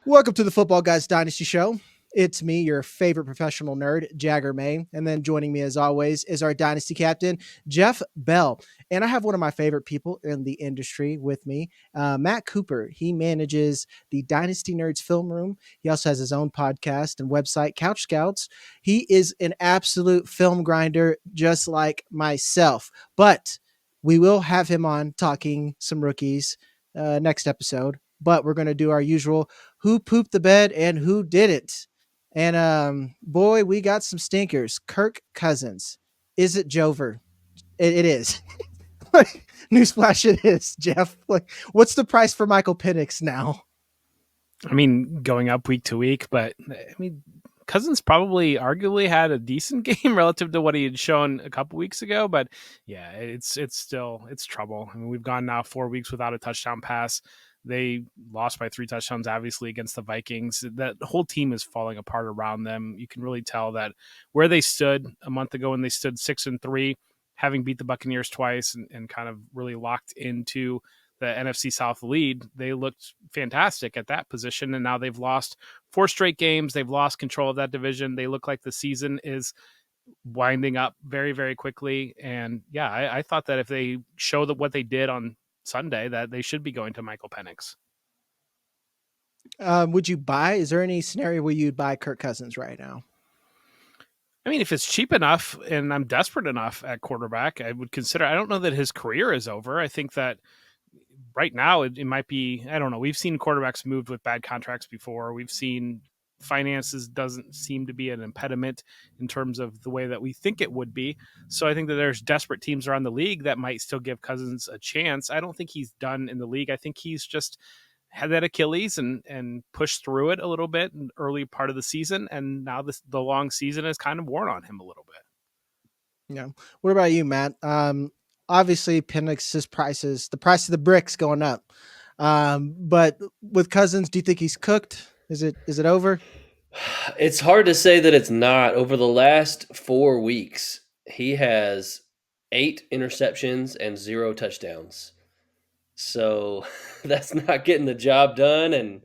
Welcome to the Football Guys Dynasty Show. It's me, your favorite professional nerd, Jagger May. And then joining me, as always, is our Dynasty captain, Jeff Bell. And I have one of my favorite people in the industry with me, Matt Cooper. He manages the Dynasty Nerds Film Room. He also has his own podcast and website, Couch Scouts. He is an absolute film grinder, just like myself. But we will have him on talking some rookies next episode. But we're going to do our usual who pooped the bed and who didn't. And boy, we got some stinkers. Kirk Cousins. Is it Jover? It is. Newsflash, it is, Jeff. Like, what's the price for Michael Penix now? I mean, going up week to week, but I mean, Cousins probably arguably had a decent game relative to what he had shown a couple weeks ago. But yeah, it's trouble. I mean, we've gone now 4 weeks without a touchdown pass. They lost by 3 touchdowns, obviously, against the Vikings. That whole team is falling apart around them. You can really tell that where they stood a month ago when they stood 6-3, having beat the Buccaneers twice and kind of really locked into the NFC South lead, they looked fantastic at that position. And now they've lost 4 straight games. They've lost control of that division. They look like the season is winding up very, very quickly. And yeah, I thought that if they show that what they did on Sunday, that they should be going to Michael Penix. Would you buy? Is there any scenario where you'd buy Kirk Cousins right now? I mean, if it's cheap enough and I'm desperate enough at quarterback, I would consider. I don't know that his career is over. I think that right now it might be, I don't know. We've seen quarterbacks moved with bad contracts before. We've seen finances doesn't seem to be an impediment in terms of the way that we think it would be. So I think that there's desperate teams around the league that might still give Cousins a chance. I don't think he's done in the league. I think he's just had that Achilles and pushed through it a little bit in the early part of the season. And now the long season has kind of worn on him a little bit. Yeah. What about you, Matt? Obviously, Penix's prices, the price of the bricks going up. But with Cousins, do you think he's cooked? Is it over? It's hard to say that it's not. Over the last 4 weeks, he has 8 interceptions and 0 touchdowns. So that's not getting the job done. And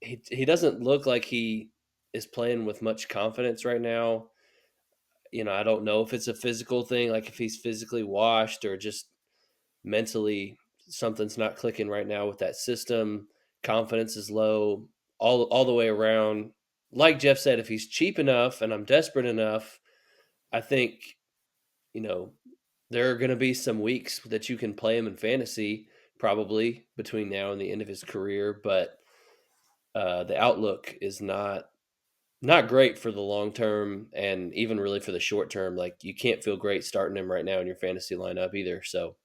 he doesn't look like he is playing with much confidence right now. I don't know if it's a physical thing, like if he's physically washed or just mentally something's not clicking right now with that system. Confidence is low all the way around. Like Jeff said, if he's cheap enough and I'm desperate enough, I think, there are going to be some weeks that you can play him in fantasy probably between now and the end of his career. But the outlook is not great for the long term and even really for the short term. Like you can't feel great starting him right now in your fantasy lineup either. So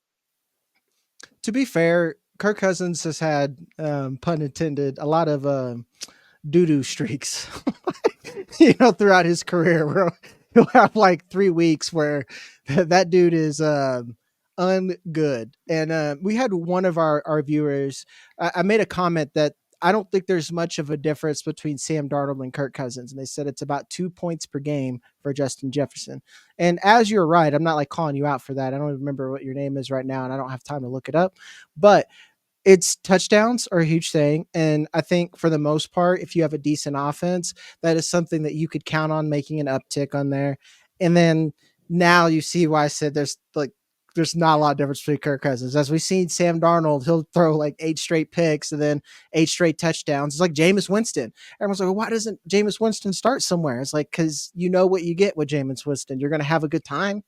To be fair, Kirk Cousins has had, pun intended, a lot of doo-doo streaks, throughout his career. Where he'll have like 3 weeks where that dude is ungood. And we had one of our viewers. I made a comment that I don't think there's much of a difference between Sam Darnold and Kirk Cousins. And they said it's about 2 points per game for Justin Jefferson. And as you're right, I'm not like calling you out for that. I don't even remember what your name is right now, and I don't have time to look it up. But it's touchdowns are a huge thing. And I think for the most part, if you have a decent offense, that is something that you could count on making an uptick on there. And then now you see why I said there's not a lot of difference between Kirk Cousins. As we've seen Sam Darnold, he'll throw like 8 straight picks and then 8 straight touchdowns. It's like Jameis Winston. Everyone's like, well, why doesn't Jameis Winston start somewhere? It's like, because you know what you get with Jameis Winston. You're going to have a good time,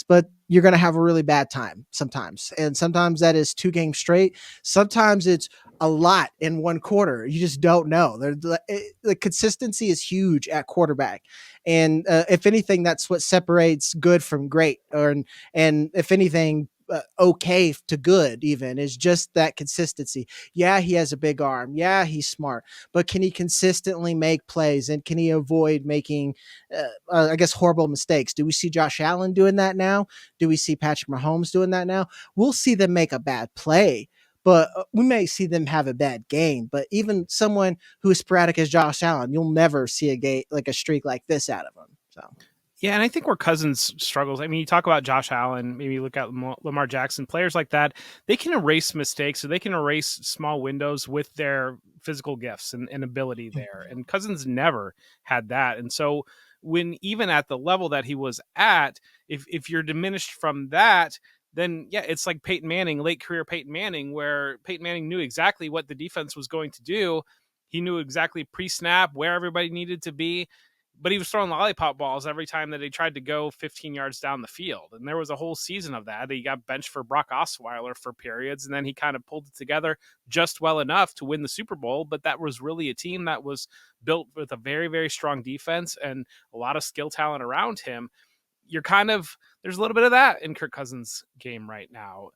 but you're going to have a really bad time sometimes. And sometimes that is 2 games straight. Sometimes it's a lot in 1 quarter. You just don't know. The consistency is huge at quarterback. And if anything, that's what separates good from great. And if anything, okay to good even is just that consistency. Yeah, he has a big arm. Yeah, he's smart. But can he consistently make plays, and can he avoid making, I guess, horrible mistakes? Do we see Josh Allen doing that now? Do we see Patrick Mahomes doing that now? We'll see them make a bad play, but we may see them have a bad game. But even someone who is sporadic as Josh Allen, you'll never see a streak like this out of him. So. Yeah, and I think where Cousins struggles, I mean, you talk about Josh Allen, maybe look at Lamar Jackson, players like that, they can erase mistakes, or they can erase small windows with their physical gifts and ability there. And Cousins never had that. And so when even at the level that he was at, if you're diminished from that, then yeah, it's like Peyton Manning, late career Peyton Manning, where Peyton Manning knew exactly what the defense was going to do. He knew exactly pre-snap where everybody needed to be, but he was throwing lollipop balls every time that he tried to go 15 yards down the field. And there was a whole season of that. He got benched for Brock Osweiler for periods, and then he kind of pulled it together just well enough to win the Super Bowl. But that was really a team that was built with a very, very strong defense and a lot of skill talent around him. You're kind of, there's a little bit of that in Kirk Cousins' game right now.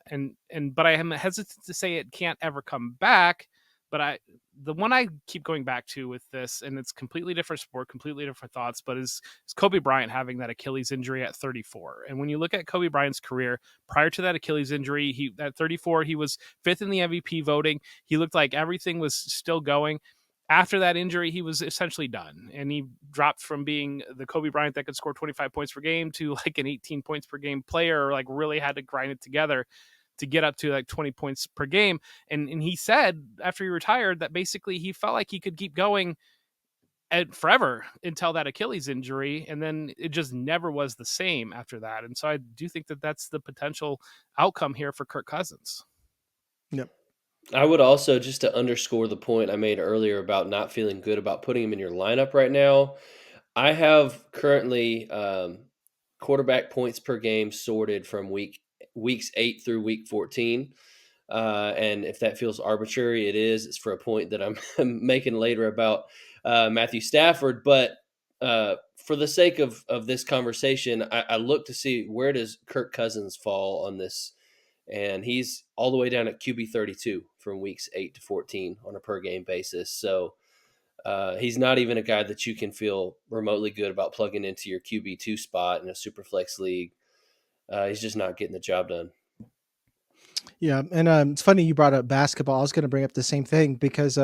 But I am hesitant to say it can't ever come back. But the one I keep going back to with this, and it's completely different sport, completely different thoughts, but is Kobe Bryant having that Achilles injury at 34. And when you look at Kobe Bryant's career prior to that Achilles injury, he at 34, he was fifth in the MVP voting. He looked like everything was still going. After that injury, he was essentially done, and he dropped from being the Kobe Bryant that could score 25 points per game to like an 18 points per game player, or like really had to grind it together to get up to like 20 points per game. And he said after he retired that basically he felt like he could keep going forever until that Achilles injury. And then it just never was the same after that. And so I do think that that's the potential outcome here for Kirk Cousins. Yep. I would also, just to underscore the point I made earlier about not feeling good about putting him in your lineup right now, I have currently quarterback points per game sorted from weeks 8 through week 14. And if that feels arbitrary, it is. It's for a point that I'm making later about Matthew Stafford. But for the sake of this conversation, I look to see where does Kirk Cousins fall on this. And he's all the way down at QB 32 from weeks 8 to 14 on a per game basis. So he's not even a guy that you can feel remotely good about plugging into your QB2 spot in a super flex league. He's just not getting the job done. Yeah, and it's funny you brought up basketball. I was going to bring up the same thing because,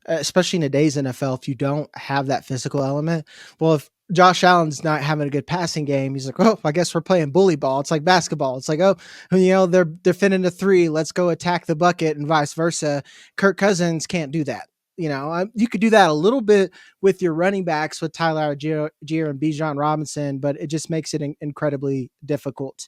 especially in today's NFL, if you don't have that physical element, well, if Josh Allen's not having a good passing game, he's like, oh, I guess we're playing bully ball. It's like basketball. It's like, oh, they're fitting a three. Let's go attack the bucket, and vice versa. Kirk Cousins can't do that. You could do that a little bit with your running backs with Tyler Algier and Bijan Robinson, but it just makes it incredibly difficult.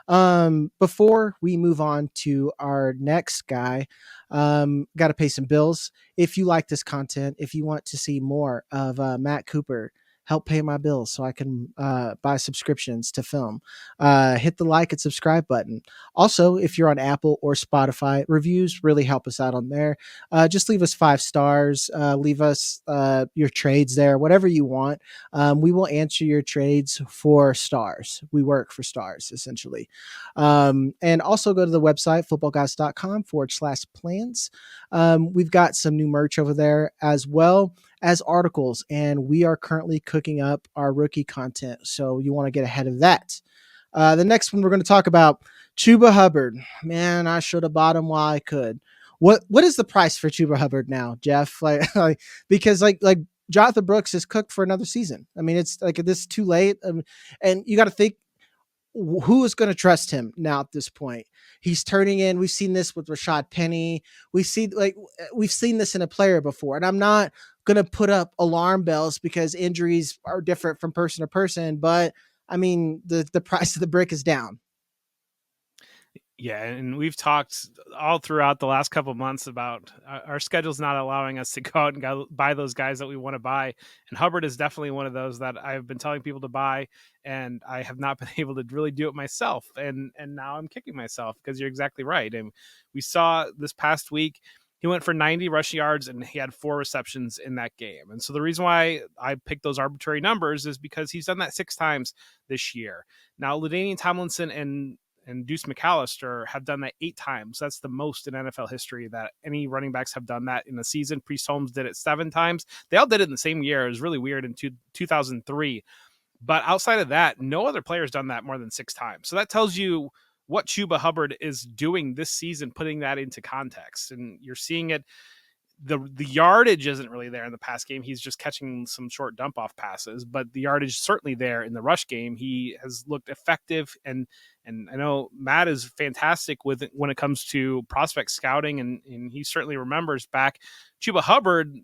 Before we move on to our next guy, got to pay some bills. If you like this content, if you want to see more of Matt Cooper, help pay my bills so I can buy subscriptions to film. Hit the like and subscribe button. Also, if you're on Apple or Spotify, reviews really help us out on there. Just leave us 5 stars. Leave us your trades there, whatever you want. We will answer your trades for stars. We work for stars, essentially. And also go to the website, footballguys.com/plans. We've got some new merch over there as well as articles, and we are currently cooking up our rookie content. So you want to get ahead of that. The next one we're going to talk about, Chuba Hubbard. Man, I should have bought him while I could. What is the price for Chuba Hubbard now, Jeff? Because Jonathan Brooks is cooked for another season. I mean, it's like this too late. And you got to think, who is going to trust him now at this point? He's turning in. We've seen this with Rashad Penny. We've seen this in a player before. And I'm not going to put up alarm bells because injuries are different from person to person. But I mean, the price of the brick is down. Yeah, and we've talked all throughout the last couple of months about our schedule's not allowing us to go out and go buy those guys that we want to buy. And Hubbard is definitely one of those that I've been telling people to buy, and I have not been able to really do it myself. And now I'm kicking myself because you're exactly right. And we saw this past week, he went for 90 rushing yards and he had 4 receptions in that game. And so the reason why I picked those arbitrary numbers is because he's done that 6 times this year. Now, LaDainian Tomlinson and Deuce McAllister have done that 8 times. That's the most in NFL history that any running backs have done that in a season. Priest Holmes did it 7 times. They all did it in the same year. It was really weird in 2003. But outside of that, no other player has done that more than 6 times. So that tells you what Chuba Hubbard is doing this season, putting that into context. And you're seeing it. the yardage isn't really there in the pass game. He's just catching some short dump off passes, but the yardage is certainly there in the rush game. He has looked effective, and I know Matt is fantastic with it when it comes to prospect scouting, and he certainly remembers back Chuba Hubbard,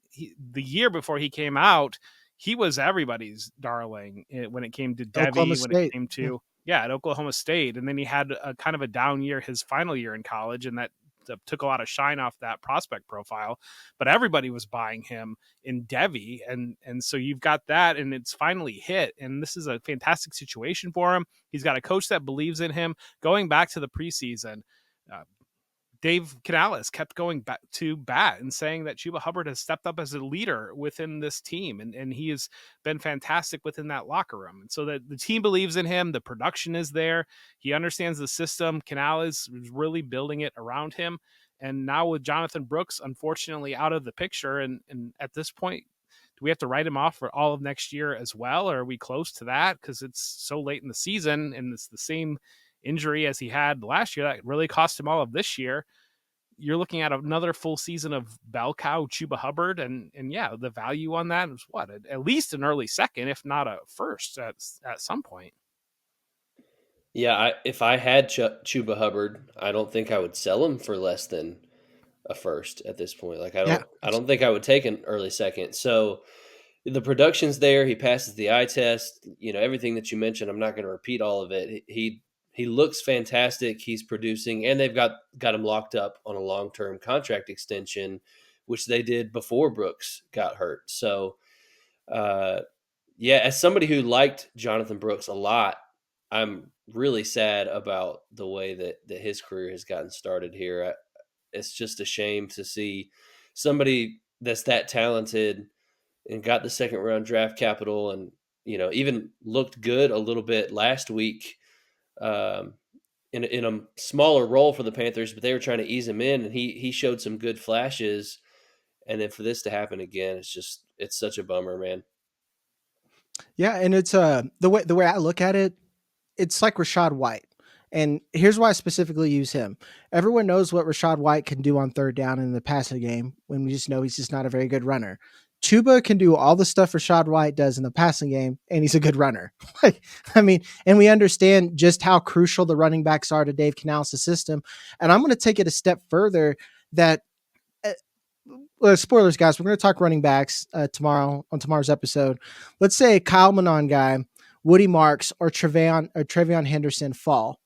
the year before he came out, he was everybody's darling when it came to Oklahoma Debbie, when it State. came to at Oklahoma State, and then he had a kind of a down year his final year in college, and that took a lot of shine off that prospect profile, but everybody was buying him in Devi. And so you've got that, and it's finally hit. And this is a fantastic situation for him. He's got a coach that believes in him. Going back to the preseason, Dave Canales kept going back to bat and saying that Chuba Hubbard has stepped up as a leader within this team, and he has been fantastic within that locker room. And so that the team believes in him, the production is there, he understands the system. Canales is really building it around him. And now with Jonathan Brooks, unfortunately, out of the picture, and at this point, do we have to write him off for all of next year as well? Or are we close to that? Because it's so late in the season, and it's the same injury as he had last year that really cost him all of this year. You're looking at another full season of bell cow Chuba Hubbard, and yeah, the value on that is what, at least an early second, if not a first at some point. Yeah, if I had Chuba Hubbard, I don't think I would sell him for less than a first at this point. Like Yeah. I don't think I would take an early second. So the production's there. He passes the eye test. Everything that you mentioned. I'm not going to repeat all of it. He looks fantastic. He's producing, and they've got him locked up on a long-term contract extension, which they did before Brooks got hurt. So, yeah, as somebody who liked Jonathan Brooks a lot, I'm really sad about the way that his career has gotten started here. It's just a shame to see somebody that's that talented and got the second round draft capital, and even looked good a little bit last week, um, in a smaller role for the Panthers, but they were trying to ease him in, and he showed some good flashes. And then for this to happen again, it's such a bummer, man. Yeah, and it's the way I look at it, it's like Rashad White. And here's why I specifically use him. Everyone knows what Rashad White can do on third down in the passing game, when we just know he's just not a very good runner. Chuba can do all the stuff Rashad White does in the passing game, and he's a good runner. And we understand just how crucial the running backs are to Dave Canales' system. And I'm going to take it a step further that, spoilers, guys, we're going to talk running backs tomorrow on tomorrow's episode. Let's say Kyle Manon guy, Woody Marks, or Trevion Henderson fall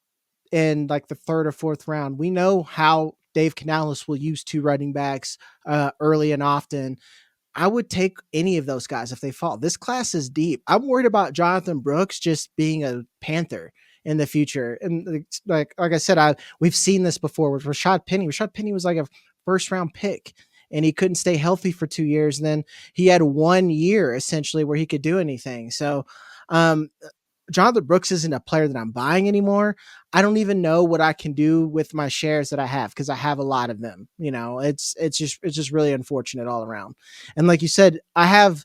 in like the third or fourth round. We know how Dave Canales will use two running backs early and often. I would take any of those guys if they fall. This class is deep. I'm worried about Jonathan Brooks just being a Panther in the future. And like I said, we've seen this before with Rashad Penny. Rashad Penny was like a first round pick, and he couldn't stay healthy for 2 years. And then he had 1 year essentially where he could do anything. So, Jonathan Brooks isn't a player that I'm buying anymore. I don't even know what I can do with my shares that I have, because I have a lot of them. It's just really unfortunate all around. And like you said, I'm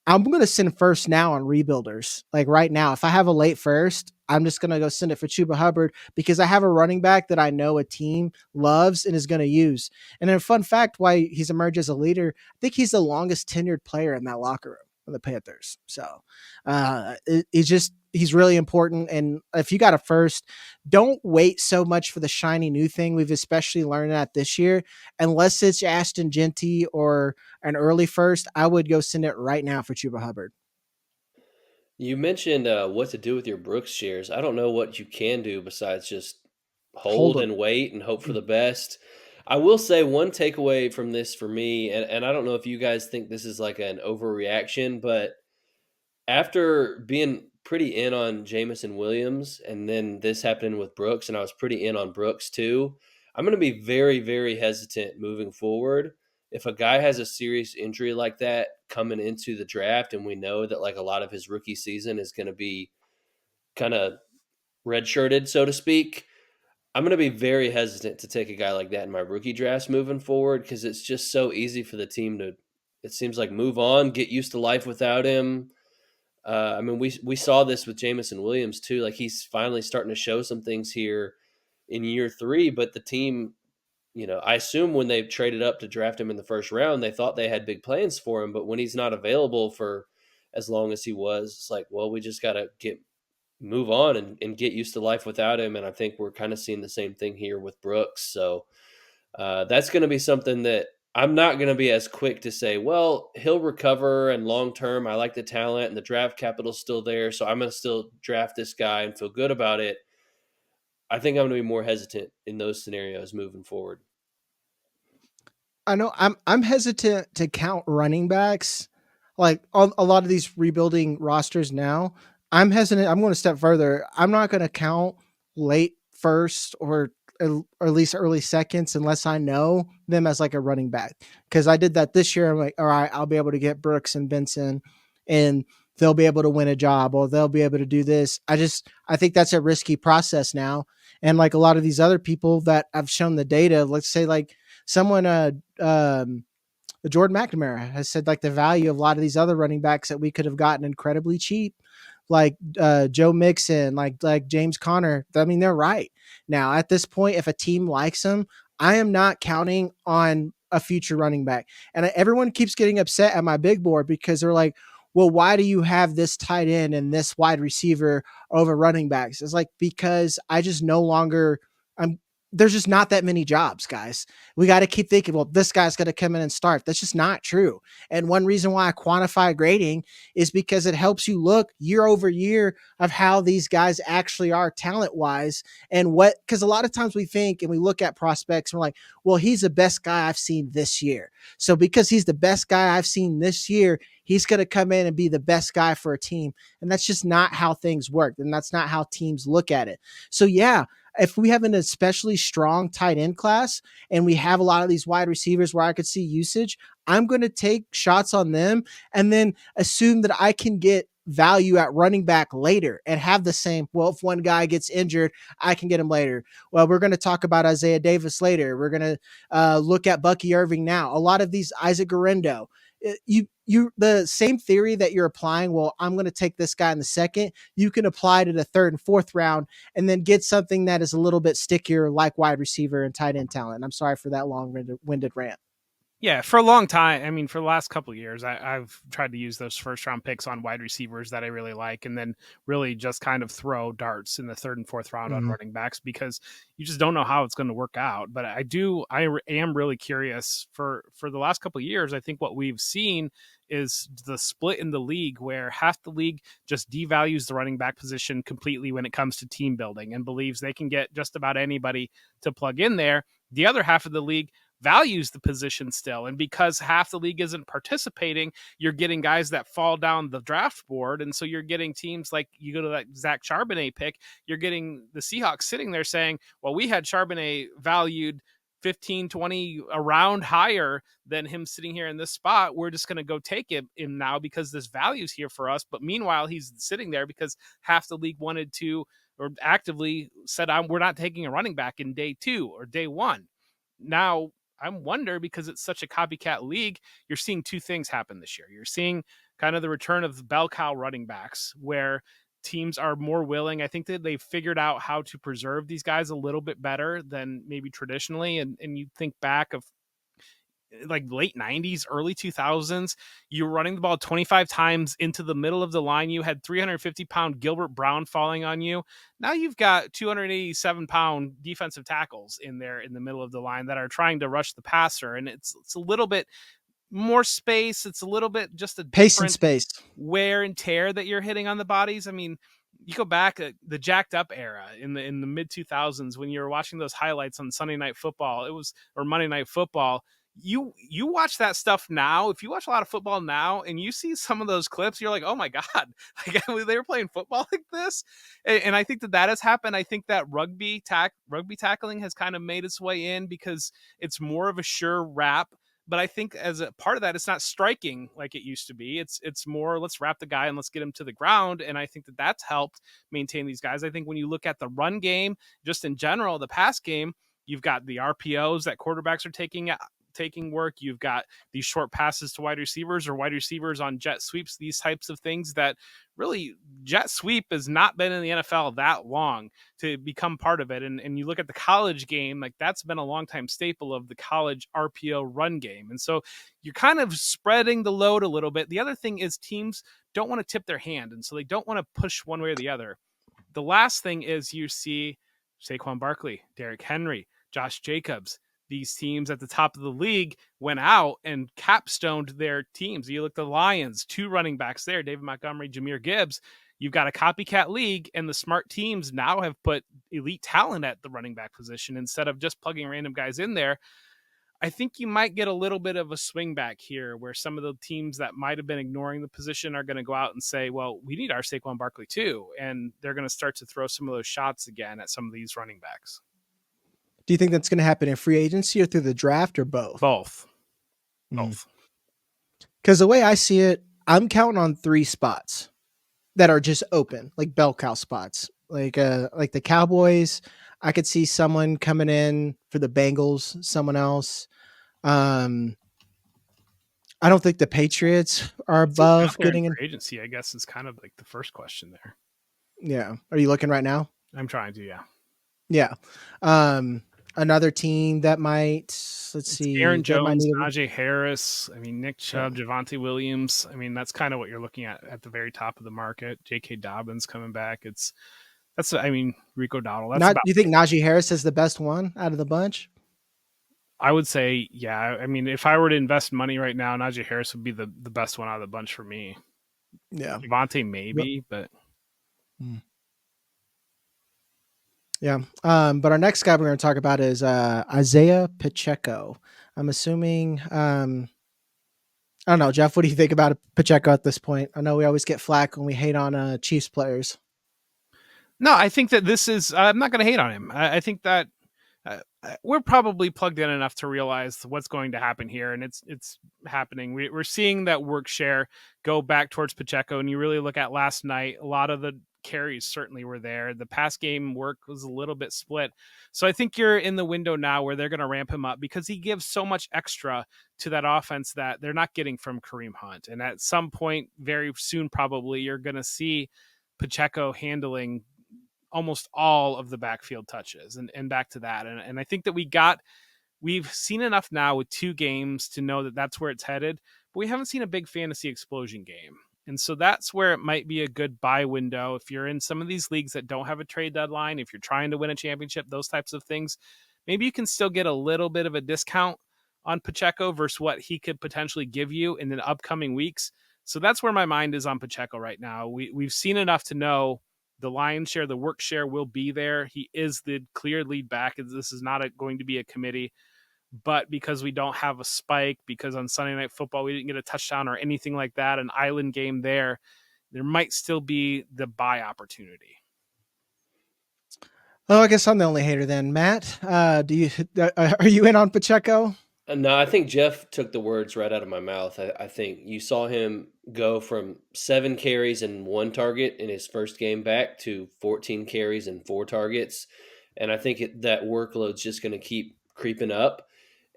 going to send first now on rebuilders. Like right now, if I have a late first, I'm just going to go send it for Chuba Hubbard, because I have a running back that I know a team loves and is going to use. And a fun fact why he's emerged as a leader, I think he's the longest tenured player in that locker room of the Panthers. So he's really important. And if you got a first, don't wait so much for the shiny new thing. We've especially learned that this year. Unless it's Ashton Genty or an early first, I would go send it right now for Chuba Hubbard. You mentioned what to do with your Brooks shares. I don't know what you can do besides just hold and wait and hope for the best. I will say one takeaway from this for me, and I don't know if you guys think this is like an overreaction, but after being pretty in on Jamison Williams, and then this happened with Brooks, and I was pretty in on Brooks too, I'm going to be very, very hesitant moving forward. If a guy has a serious injury like that coming into the draft, and we know that like a lot of his rookie season is going to be kind of redshirted, so to speak, I'm going to be very hesitant to take a guy like that in my rookie drafts moving forward, because it's just so easy for the team to, it seems like, move on, get used to life without him. We saw this with Jamison Williams too. Like he's finally starting to show some things here in year 3, but the team, I assume when they traded up to draft him in the first round, they thought they had big plans for him. But when he's not available for as long as he was, it's like, well, we just got to move on and get used to life without him. And I think we're kind of seeing the same thing here with Brooks. So that's going to be something that I'm not going to be as quick to say, well, he'll recover and long term, I like the talent and the draft capital's still there. So I'm going to still draft this guy and feel good about it. I think I'm going to be more hesitant in those scenarios moving forward. I know I'm hesitant to count running backs like on a lot of these rebuilding rosters now. I'm hesitant. I'm going to step further. I'm not going to count late first or at least early seconds unless I know them as like a running back. Because I did that this year. I'm like, all right, I'll be able to get Brooks and Benson, and they'll be able to win a job, or they'll be able to do this. I think that's a risky process now. And like a lot of these other people that I've shown the data, let's say like someone Jordan McNamara has said like the value of a lot of these other running backs that we could have gotten incredibly cheap, like Joe Mixon, like James Conner. I mean, they're right. Now at this point, if a team likes him, I am not counting on a future running back. And everyone keeps getting upset at my big board because they're like, well, why do you have this tight end and this wide receiver over running backs? It's like, because I just no longer, there's just not that many jobs, guys. We got to keep thinking, well, this guy's going to come in and start. That's just not true. And one reason why I quantify grading is because it helps you look year over year of how these guys actually are talent wise. And because a lot of times we think and we look at prospects, and we're like, well, he's the best guy I've seen this year. So because he's the best guy I've seen this year, he's going to come in and be the best guy for a team. And that's just not how things work. And that's not how teams look at it. So yeah, if we have an especially strong tight end class and we have a lot of these wide receivers where I could see usage, I'm going to take shots on them and then assume that I can get value at running back later and have the same. Well, if one guy gets injured, I can get him later. Well, we're going to talk about Isaiah Davis later. We're going to look at Bucky Irving now. A lot of these, Isaac Guerrero, the same theory that you're applying. Well, I'm going to take this guy in the second. You can apply to the third and fourth round and then get something that is a little bit stickier, like wide receiver and tight end talent. I'm sorry for that long-winded rant. Yeah, for a long time. I mean, for the last couple of years, I've tried to use those first round picks on wide receivers that I really like, and then really just kind of throw darts in the third and fourth round on running backs because you just don't know how it's going to work out. But I am really curious for the last couple of years. I think what we've seen is the split in the league where half the league just devalues the running back position completely when it comes to team building and believes they can get just about anybody to plug in there. The other half of the league values the position still. And because half the league isn't participating, you're getting guys that fall down the draft board. And so you're getting teams like you go to that Zach Charbonnet pick, you're getting the Seahawks sitting there saying, well, we had Charbonnet valued 15, 20 around higher than him sitting here in this spot. We're just going to go take him now because this value's here for us. But meanwhile, he's sitting there because half the league wanted to, or actively said, we're not taking a running back in day 2 or day 1. Now, I wonder, because it's such a copycat league, you're seeing two things happen this year. You're seeing kind of the return of the bell cow running backs where teams are more willing. I think that they've figured out how to preserve these guys a little bit better than maybe traditionally. And you think back of like late 90s, early 2000s, you were running the ball 25 times into the middle of the line. You had 350-pound Gilbert Brown falling on you. Now you've got 287-pound defensive tackles in there in the middle of the line that are trying to rush the passer. And it's a little bit more space. It's a little bit just a pace and space, wear and tear that you're hitting on the bodies. I mean, you go back the jacked up era in the mid 2000s when you were watching those highlights on Sunday Night Football, or Monday Night Football. You watch that stuff now. If you watch a lot of football now and you see some of those clips, you're like, oh my God, like they were playing football like this. And I think that has happened. I think that rugby tackling has kind of made its way in because it's more of a sure wrap. But I think as a part of that, it's not striking like it used to be. It's more, let's wrap the guy and let's get him to the ground. And I think that that's helped maintain these guys. I think when you look at the run game, just in general, the pass game, you've got the RPOs that quarterbacks are taking taking work. You've got these short passes to wide receivers or wide receivers on jet sweeps, these types of things that really jet sweep has not been in the NFL that long to become part of it. And you look at the college game, like that's been a long time staple of the college RPO run game. And so you're kind of spreading the load a little bit. The other thing is teams don't want to tip their hand. And so they don't want to push one way or the other. The last thing is you see Saquon Barkley, Derrick Henry, Josh Jacobs. These teams at the top of the league went out and capstoned their teams. You look at the Lions, 2 running backs there, David Montgomery, Jahmyr Gibbs. You've got a copycat league, and the smart teams now have put elite talent at the running back position instead of just plugging random guys in there. I think you might get a little bit of a swing back here where some of the teams that might have been ignoring the position are going to go out and say, well, we need our Saquon Barkley too. And they're going to start to throw some of those shots again at some of these running backs. Do you think that's going to happen in free agency or through the draft or both? Both. Both. Because the way I see it, I'm counting on 3 spots that are just open, like bell cow spots. Like the Cowboys, I could see someone coming in for the Bengals, someone else. I don't think the Patriots are above getting in agency, I guess, is kind of like the first question there. Yeah. Are you looking right now? I'm trying to, yeah. Yeah. Another team that might, let's see. Aaron Jones, Najee Harris, Nick Chubb, Javonte Williams. That's kind of what you're looking at the very top of the market. J.K. Dobbins coming back. Rico Dowdle. Do you think Najee Harris is the best one out of the bunch? I would say, yeah. If I were to invest money right now, Najee Harris would be the best one out of the bunch for me. Yeah. Javonte maybe, but... Yeah. But our next guy we're going to talk about is Isiah Pacheco. I'm assuming, I don't know, Jeff, what do you think about Pacheco at this point? I know we always get flack when we hate on Chiefs players. No, I think that this is, I'm not going to hate on him. I think that we're probably plugged in enough to realize what's going to happen here, and it's happening. We're seeing that work share go back towards Pacheco, and you really look at last night, a lot of the carries certainly were there. The pass game work was a little bit split. So I think you're in the window now where they're going to ramp him up because he gives so much extra to that offense that they're not getting from Kareem Hunt. And at some point, very soon, probably, you're going to see Pacheco handling almost all of the backfield touches and back to that. And I think that we've seen enough now with 2 games to know that that's where it's headed, but we haven't seen a big fantasy explosion game. And so that's where it might be a good buy window. If you're in some of these leagues that don't have a trade deadline, if you're trying to win a championship, those types of things, maybe you can still get a little bit of a discount on Pacheco versus what he could potentially give you in the upcoming weeks. So that's where my mind is on Pacheco right now. We've seen enough to know the lion's share, the work share will be there. He is the clear lead back. This is not going to be a committee. But because we don't have a spike, because on Sunday Night Football we didn't get a touchdown or anything like that, an island game there might still be the buy opportunity. Oh, I guess I'm the only hater then. Matt, are you in on Pacheco? No, I think Jeff took the words right out of my mouth. I think you saw him go from 7 carries and 1 target in his first game back to 14 carries and 4 targets. And I think that workload's just going to keep creeping up.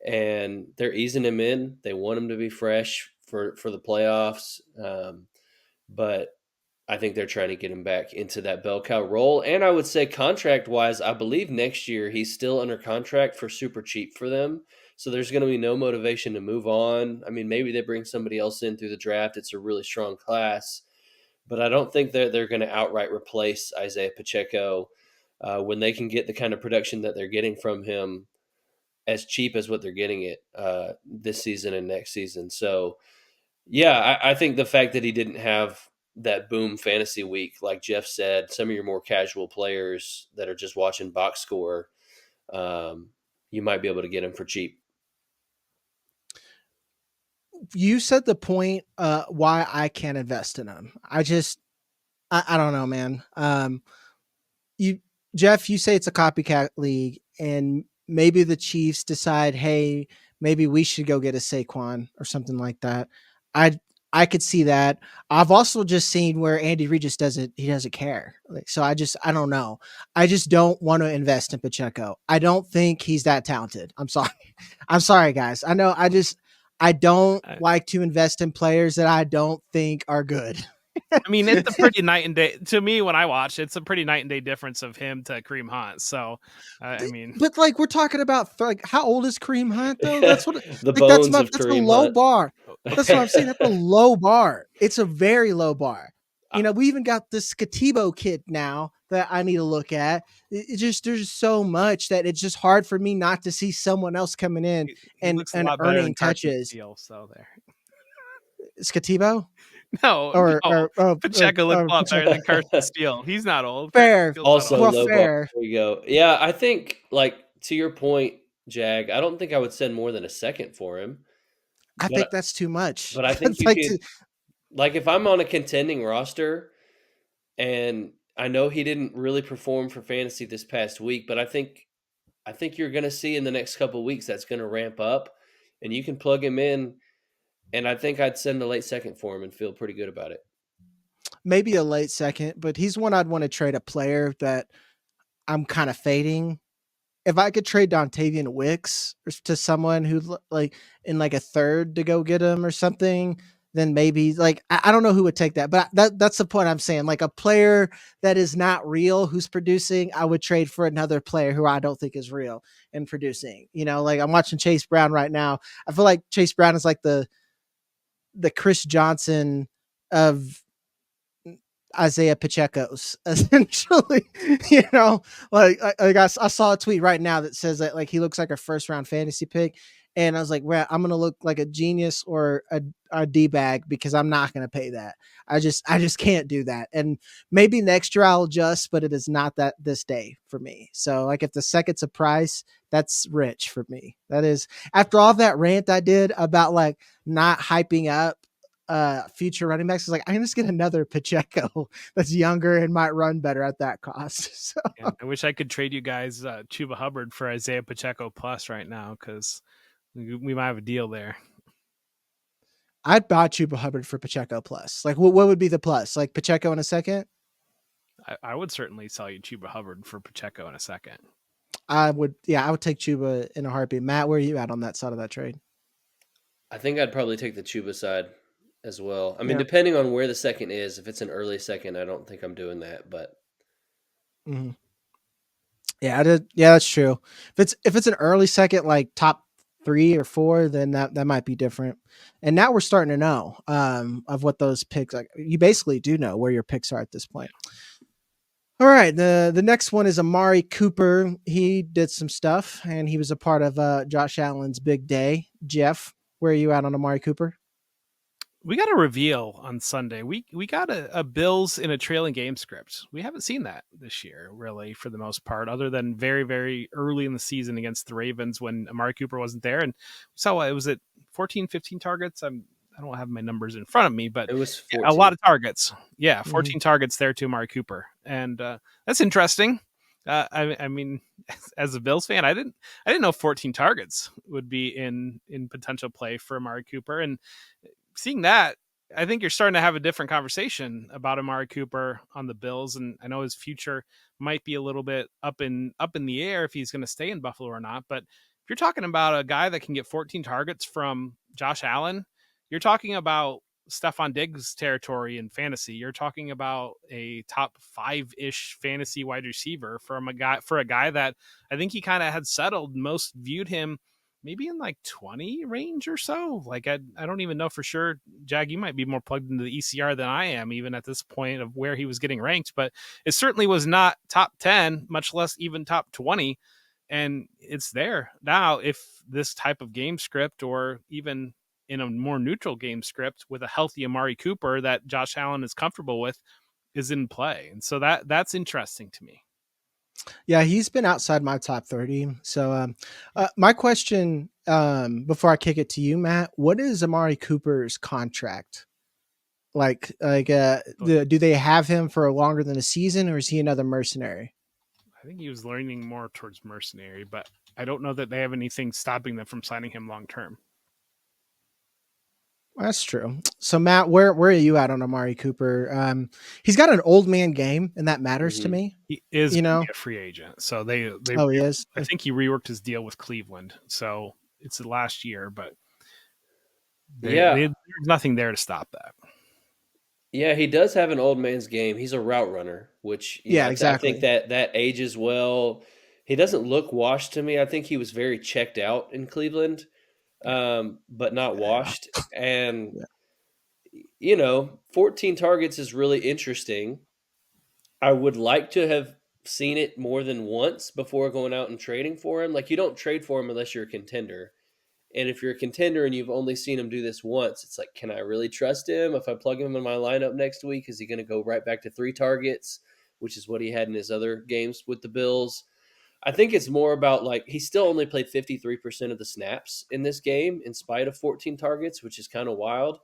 And they're easing him in. They want him to be fresh for the playoffs. But I think they're trying to get him back into that bell cow role. And I would say contract-wise, I believe next year he's still under contract for super cheap for them. So there's going to be no motivation to move on. Maybe they bring somebody else in through the draft. It's a really strong class. But I don't think that they're going to outright replace Isiah Pacheco when they can get the kind of production that they're getting from him as cheap as what they're getting it this season and next season. So, yeah, I think the fact that he didn't have that boom fantasy week, like Jeff said, some of your more casual players that are just watching box score, you might be able to get him for cheap. You said the point why I can't invest in him. I don't know, man. Jeff, you say it's a copycat league, and maybe the Chiefs decide, hey, maybe we should go get a Saquon or something like that. I could see that. I've also just seen where Andy Reid just doesn't care. Like, so I don't know. I just don't want to invest in Pacheco. I don't think he's that talented. I'm sorry. I'm sorry, guys. I know I don't like to invest in players that I don't think are good. I mean, it's a pretty night and day to me when I watch. It's a pretty night and day difference of him to Kareem Hunt. So, I mean, but like we're talking about, like, how old is Kareem Hunt though? That's what, the like, bones of that's a Kareem low Hunt. bar. That's what I'm saying. That's a low bar. It's a very low bar. You know, we even got this Skatibo kid now that I need to look at. It just, there's so much that it's just hard for me not to see someone else coming in he and looks a lot better than earning Carson touches. Steele. So there. Skatibo No, or Pacheco looks a lot better Pacheco. than Carson Steele. He's not old. Fair. Also Well, low bar. fair. There we go. Yeah, I think, like, to your point, Jag, I don't think I would send more than a second for him. I think But that's too much. but I think That's you like could, like, if I'm on a contending roster and I know he didn't really perform for fantasy this past week, but I think you're going to see in the next couple of weeks that's going to ramp up, and you can plug him in. And I think I'd send a late second for him and feel pretty good about it. maybe a late second, but he's one I'd want to trade a player that I'm kind of fading. If I could trade Dontavian Wicks to someone who, like, in like a third to go get him or something, then maybe, like, I don't know who would take that, but that's the point I'm saying. Like, a player that is not real who's producing, I would trade for another player who I don't think is real and producing. You know, like, I'm watching Chase Brown right now. I feel like Chase Brown is like the Chris Johnson of Isiah Pacheco's, essentially. You know, I saw a tweet right now that says that, like, he looks like a first round fantasy pick, and I was like, well, I'm gonna look like a genius or a d bag because I'm not gonna pay that. I just can't do that. And maybe next year I'll adjust, but it is not that this day for me. So, like, if the second's a price, that's rich for me. That is, after all that rant I did about, like, not hyping up future running backs, is like, I can just get another Pacheco that's younger and might run better at that cost. So Yeah, I wish I could trade you guys Chuba Hubbard for Isiah Pacheco plus right now because we might have a deal there. I'd buy Chuba Hubbard for Pacheco plus. Like, what would be the plus? Like, Pacheco in a second? I would certainly sell you Chuba Hubbard for Pacheco in a second. I would take Chuba in a heartbeat. Matt, where are you at on that side of that trade? I think I'd probably take the Chuba side as well. I mean, Yeah. depending on where the second is, if it's an early second, I don't think I'm doing that. But Mm-hmm. Yeah, yeah, that's true. If it's an early second, like top 3 or 4, then that might be different. And now we're starting to know of what those picks, like, you basically do know where your picks are at this point. All right, the next one is Amari Cooper. He did some stuff, and he was a part of Josh Allen's big day. Jeff, where are you at on Amari Cooper? We got a reveal on Sunday. We got a Bills in a trailing game script. We haven't seen that this year, really, for the most part, other than very, very early in the season against the Ravens when Amari Cooper wasn't there. And we saw it was at 14, 15 targets. I don't have my numbers in front of me, but it was 14. a lot of targets. Yeah, 14 targets there to Amari Cooper, and that's interesting. I mean, as a Bills fan, I didn't know 14 targets would be in potential play for Amari Cooper, and seeing that, I think you're starting to have a different conversation about Amari Cooper on the Bills, and I know his future might be a little bit up in the air if he's going to stay in Buffalo or not. But if you're talking about a guy that can get 14 targets from Josh Allen, you're talking about Stephon Diggs territory in fantasy. You're talking about a top 5-ish fantasy wide receiver for a guy that I think he kind of had settled. Most viewed him maybe in like 20 range or so. Like, I don't even know for sure. Jag, you might be more plugged into the ECR than I am, even at this point of where he was getting ranked, but it certainly was not top 10, much less even top 20. And it's there. Now, if this type of game script, or even in a more neutral game script with a healthy Amari Cooper that Josh Allen is comfortable with, is in play. And so that's interesting to me. Yeah, he's been outside my top 30. So my question, before I kick it to you, Matt, what is Amari Cooper's contract? Do they have him for longer than a season, or is he another mercenary? I think he was leaning more towards mercenary, but I don't know that they have anything stopping them from signing him long term. That's true. So Matt, where are you at on Amari Cooper? He's got an old man game, and that matters to Hmm. me. He is You going to know. be a free agent, so Oh, he is. I think he reworked his deal with Cleveland, so it's the last year, but Yeah, there's nothing there to stop that. yeah, he does have an old man's game. He's a route runner, which Yeah, I think exactly. that ages well. He doesn't look washed to me. I think he was very checked out in Cleveland, but not Yeah. washed. And Yeah. 14 targets is really interesting. I would like to have seen it more than once before going out and trading for him. Like, you don't trade for him unless you're a contender. And if you're a contender and you've only seen him do this once, it's like, can I really trust him? If I plug him in my lineup next week, is he going to go right back to 3 targets, which is what he had in his other games with the Bills? I think it's more about, like, he still only played 53% of the snaps in this game in spite of 14 targets, which is kind of wild.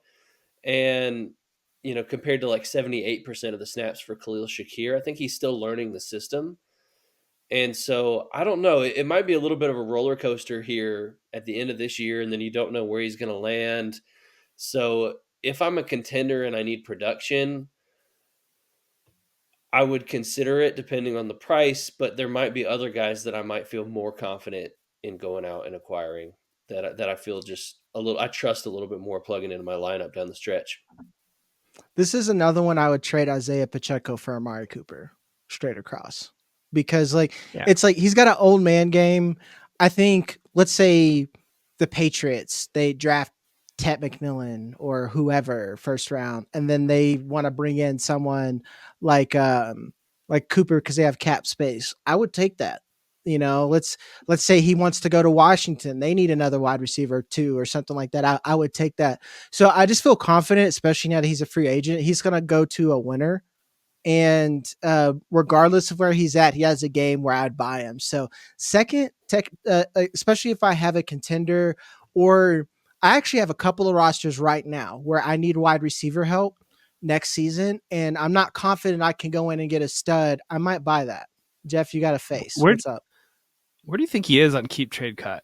And, compared to like 78% of the snaps for Khalil Shakir, I think he's still learning the system. And so I don't know. It might be a little bit of a roller coaster here at the end of this year, and then you don't know where he's going to land. So if I'm a contender and I need production, I would consider it depending on the price, but there might be other guys that I might feel more confident in going out and acquiring that I feel just a little, I trust a little bit more plugging into my lineup down the stretch. This is another one I would trade Isiah Pacheco for Amari Cooper straight across because Yeah. it's like he's got an old man game. I think let's say the Patriots they draft Ted McMillan or whoever first round, and then they want to bring in someone like Cooper because they have cap space. I would take that. Let's say he wants to go to Washington. They need another wide receiver too, or something like that. I would take that. So I just feel confident, especially now that he's a free agent. He's going to go to a winner. And regardless of where he's at, he has a game where I'd buy him. So, second, especially if I have a contender, or I actually have a couple of rosters right now where I need wide receiver help next season. And I'm not confident I can go in and get a stud. I might buy that. Jeff, you got a face. Where What's up? where do you think he is on keep trade cut?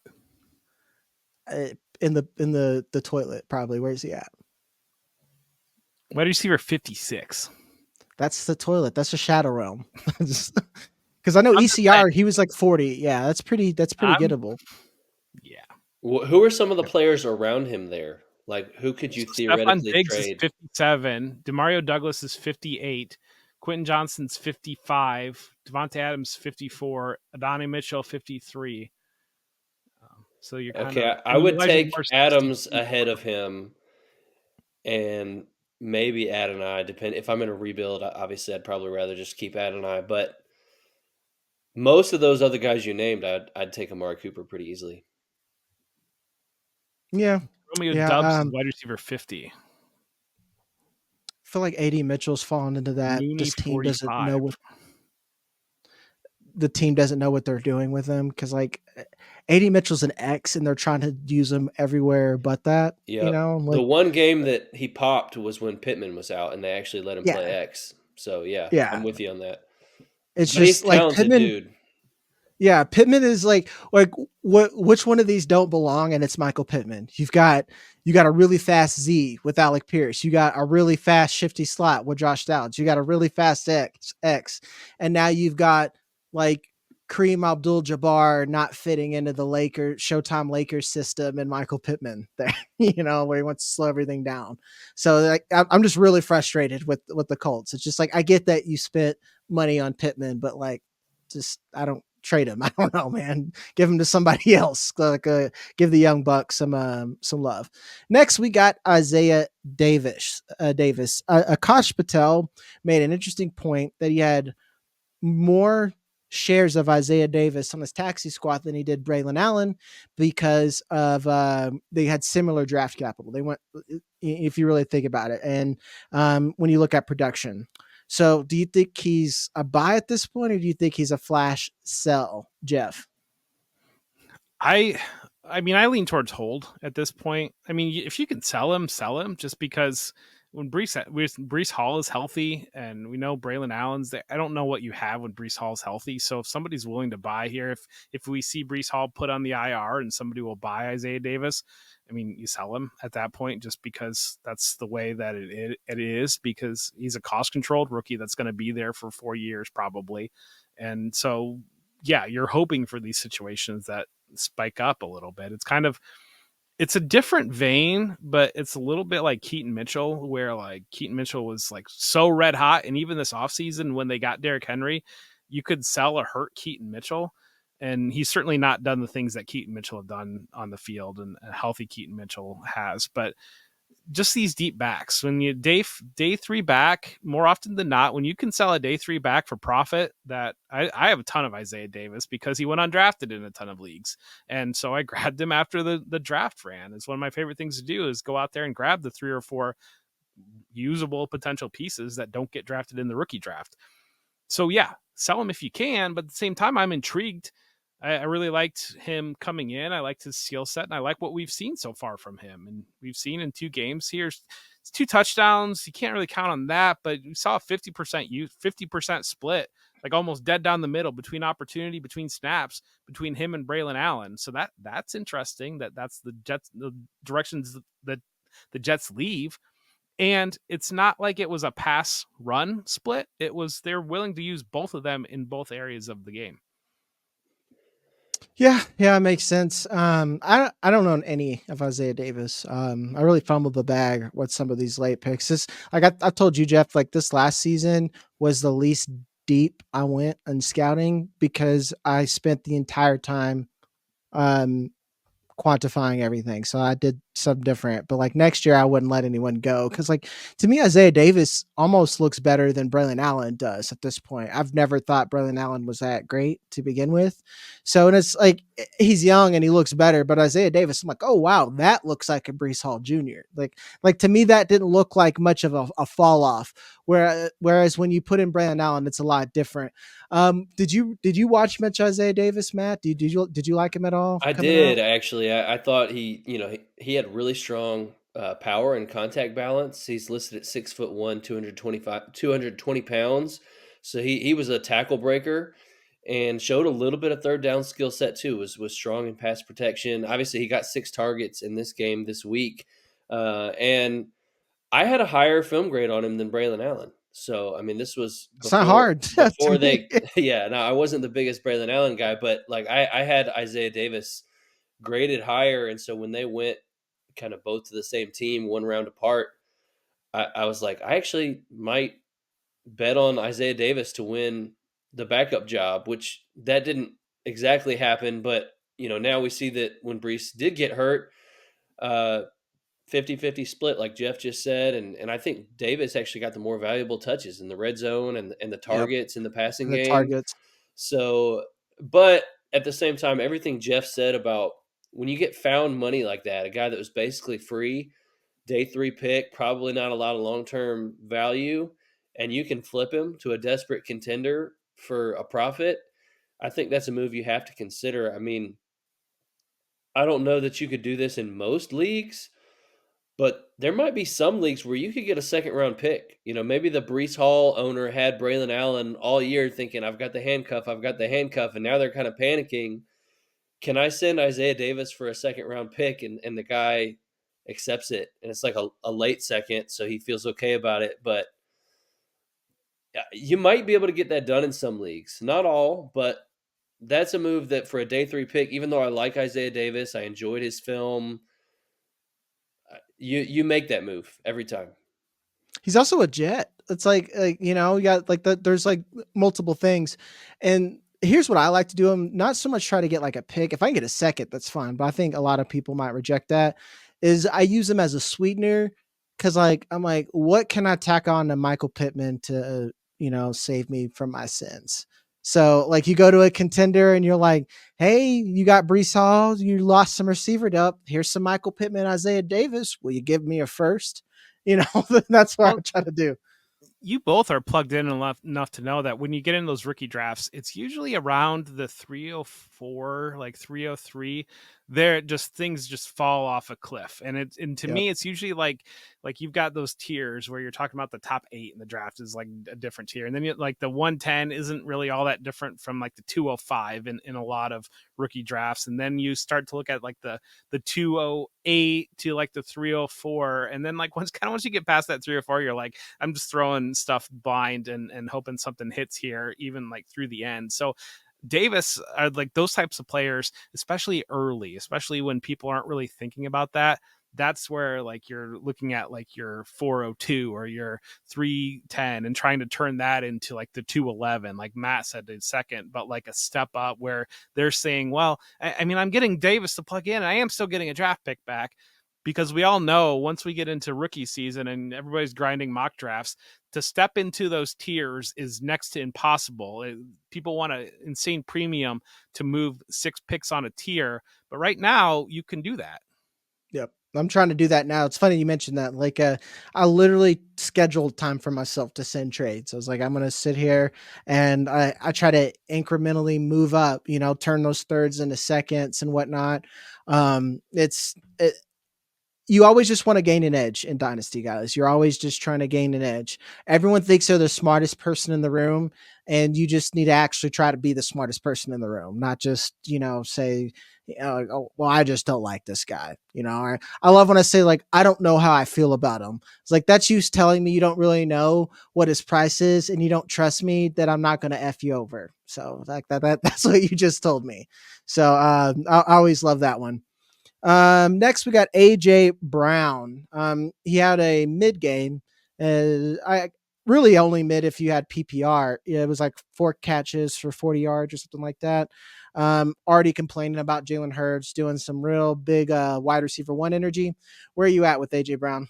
In the toilet, probably. Where's he at? Wide receiver 56. That's the toilet. That's a shadow realm. Because I know I'm just saying, ECR, he was like 40. Yeah, that's pretty I'm gettable. yeah. Who are some of the players around him there? Like, who could you So Stephon theoretically Diggs is trade? 57. Demario Douglas is 58. Quentin Johnson's 55. Devontae Adams 54. Adonai Mitchell 53. So you're kind Okay, of I would Elijah take Moore's Adams 62. ahead of him, and maybe Adonai. Depend if I'm in a rebuild. Obviously, I'd probably rather just keep Adonai. But most of those other guys you named, I'd take Amari Cooper pretty easily. Yeah. Romeo Yeah. Dubs is wide receiver 50. I feel like AD Mitchell's fallen into that. Mooney This team doesn't know 45. what the team doesn't know what they're doing with him because AD Mitchell's an X and they're trying to use him everywhere but that. Yep. The Like one game that he popped was when Pittman was out, and they actually let him play yeah, X. So yeah, I'm yeah. with you on that. It's But he's just a like talented Pittman. dude. Yeah, Pittman is like which one of these don't belong, and it's Michael Pittman. You got a really fast Z with Alec Pierce. You got a really fast shifty slot with Josh Downs. You got a really fast X, and now you've got like Kareem Abdul-Jabbar not fitting into the Showtime Lakers system, and Michael Pittman there. Where he wants to slow everything down. So like, I'm just really frustrated with the Colts. It's just like I get that you spent money on Pittman, but like just I don't trade him. I don't know, man. Give him to somebody else. Give the young buck some love. Next, we got Isaiah Davis. Akash Patel made an interesting point that he had more shares of Isaiah Davis on his taxi squad than he did Braylon Allen because of they had similar draft capital. They went, if you really think about it, and when you look at production. So, do you think he's a buy at this point, or do you think he's a flash sell, Jeff? I mean, I lean towards hold at this point. I mean, if you can sell him, just because when Breece Hall is healthy, and we know Braylon Allen's there, I don't know what you have when Breece Hall's healthy. So if somebody's willing to buy here, if we see Breece Hall put on the IR and somebody will buy Isaiah Davis, I mean, you sell him at that point just because that's the way that it is, because he's a cost controlled rookie that's going to be there for 4 years probably. And so, yeah, you're hoping for these situations that spike up a little bit. It's a different vein, but it's a little bit like Keaton Mitchell, where like Keaton Mitchell was like so red hot. And even this offseason, when they got Derrick Henry, you could sell or hurt Keaton Mitchell. And he's certainly not done the things that Keaton Mitchell have done on the field, and a healthy Keaton Mitchell has. But just these deep backs, when you day 3 back, more often than not, when you can sell a day 3 back for profit, that I have a ton of Isaiah Davis because he went undrafted in a ton of leagues. And so I grabbed him after the draft ran. It's one of my favorite things to do, is go out there and grab the 3 or 4 usable potential pieces that don't get drafted in the rookie draft. So yeah, sell him if you can, but at the same time, I'm intrigued. I really liked him coming in. I liked his skill set, and I like what we've seen so far from him. And we've seen in 2 games here, it's 2 touchdowns. You can't really count on that, but we saw a 50% split, like almost dead down the middle between opportunity, between snaps, between him and Braylon Allen. So that's interesting. That's the directions that the Jets leave. And it's not like it was a pass run split. They're willing to use both of them in both areas of the game. Yeah, it makes sense. I don't own any of Isaiah Davis. I really fumbled the bag with some of these late picks. This, like I told you, Jeff, like this last season was the least deep I went in scouting because I spent the entire time quantifying everything. So I did something different. But like next year, I wouldn't let anyone go because, like, to me, Isaiah Davis almost looks better than Braylon Allen does at this point. I've never thought Braylon Allen was that great to begin with. So, and it's like he's young and he looks better, but Isaiah Davis, I'm like, oh wow, that looks like a Breece Hall Jr. Like to me, that didn't look like much of a fall off. Whereas when you put in Braylon Allen, it's a lot different. Did you watch much Isaiah Davis, Matt? Did you like him at all? I did actually. I thought he had really strong power and contact balance. He's listed at 6'1", 220 pounds. So he was a tackle breaker and showed a little bit of third down skill set too. Was strong in pass protection. Obviously, he got 6 targets in this game this week, and I had a higher film grade on him than Braylon Allen. So, I mean, this was It's not hard. before they, yeah, no, I wasn't the biggest Braylon Allen guy, but like I had Isaiah Davis graded higher. And so when they went kind of both to the same team, 1 round apart, I was like, I actually might bet on Isaiah Davis to win the backup job, which that didn't exactly happen. But, now we see that when Breece did get hurt, 50-50 split, like Jeff just said. And I think Davis actually got the more valuable touches in the red zone and the targets in the passing game. Targets. So, but at the same time, everything Jeff said about when you get found money like that, a guy that was basically free, day 3 pick, probably not a lot of long-term value, and you can flip him to a desperate contender for a profit, I think that's a move you have to consider. I mean, I don't know that you could do this in most leagues, but there might be some leagues where you could get a 2nd-round pick. Maybe the Breece Hall owner had Braylon Allen all year thinking, I've got the handcuff, and now they're kind of panicking. Can I send Isaiah Davis for a 2nd-round pick? And the guy accepts it, and it's like a late second, so he feels okay about it. But you might be able to get that done in some leagues. Not all, but that's a move that for a day 3 pick, even though I like Isaiah Davis, I enjoyed his film, you make that move every time. He's also a Jet. It's like you got like there's like multiple things. And here's what I like to do. I'm not so much try to get like a pick. If I can get a 2nd, that's fine. But I think a lot of people might reject that. Is I use them as a sweetener because like I'm like, what can I tack on to Michael Pittman to save me from my sins? So like you go to a contender and you're like, hey, you got Breece Hall, you lost some receiver depth. Here's some Michael Pittman, Isaiah Davis. Will you give me a 1st? That's what I try to do. you both are plugged in enough to know that when you get in those rookie drafts, it's usually around the 304, like 303. There just things just fall off a cliff. And to Yep. me, it's usually like you've got those tiers where you're talking about the top 8 in the draft is like a different tier. And then like the 110 isn't really all that different from like the 205 in a lot of rookie drafts. And then you start to look at like the 208 to like the 304. And then like once you get past that 304, you're like, I'm just throwing stuff blind and hoping something hits here, even like through the end. So Davis are like those types of players, especially early, especially when people aren't really thinking about that. That's where like you're looking at like your 402 or your 310 and trying to turn that into like the 211, like Matt said in second, but like a step up where they're saying, well, I mean, I'm getting Davis to plug in. I am still getting a draft pick back, because we all know once we get into rookie season and everybody's grinding mock drafts, to step into those tiers is next to impossible. People want an insane premium to move 6 picks on a tier, but right now you can do that. Yep. I'm trying to do that now. It's funny you mentioned that. Like, I literally scheduled time for myself to send trades. I was like, I'm going to sit here and I try to incrementally move up, turn those thirds into seconds and whatnot. You always just want to gain an edge in Dynasty, guys. You're always just trying to gain an edge. Everyone thinks they're the smartest person in the room, and you just need to actually try to be the smartest person in the room, not just, say, oh, well, I just don't like this guy. I love when I say, like, I don't know how I feel about him. It's like, that's you telling me you don't really know what his price is, and you don't trust me that I'm not going to F you over. So like that's what you just told me. So I always love that one. Next we got AJ Brown. He had a mid game. I really only mid if you had PPR. It was like 4 catches for 40 yards or something like that. Already complaining about Jalen Hurts doing some real big wide receiver 1 energy. Where are you at with AJ Brown,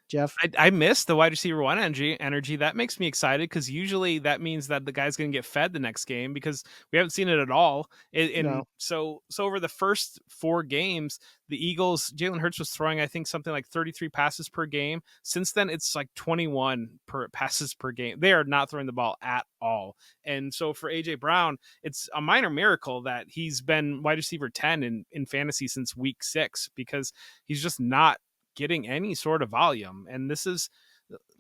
Jeff? I missed the wide receiver 1 energy. That makes me excited because usually that means that the guy's going to get fed the next game, because we haven't seen it at all. And No. so over the first 4 games, the Eagles, Jalen Hurts was throwing, I think, something like 33 passes per game. Since then, it's like 21 passes per game. They are not throwing the ball at all. And so for AJ Brown, it's a minor miracle that he's been wide receiver 10 in fantasy since week 6, because he's just not getting any sort of volume. And this is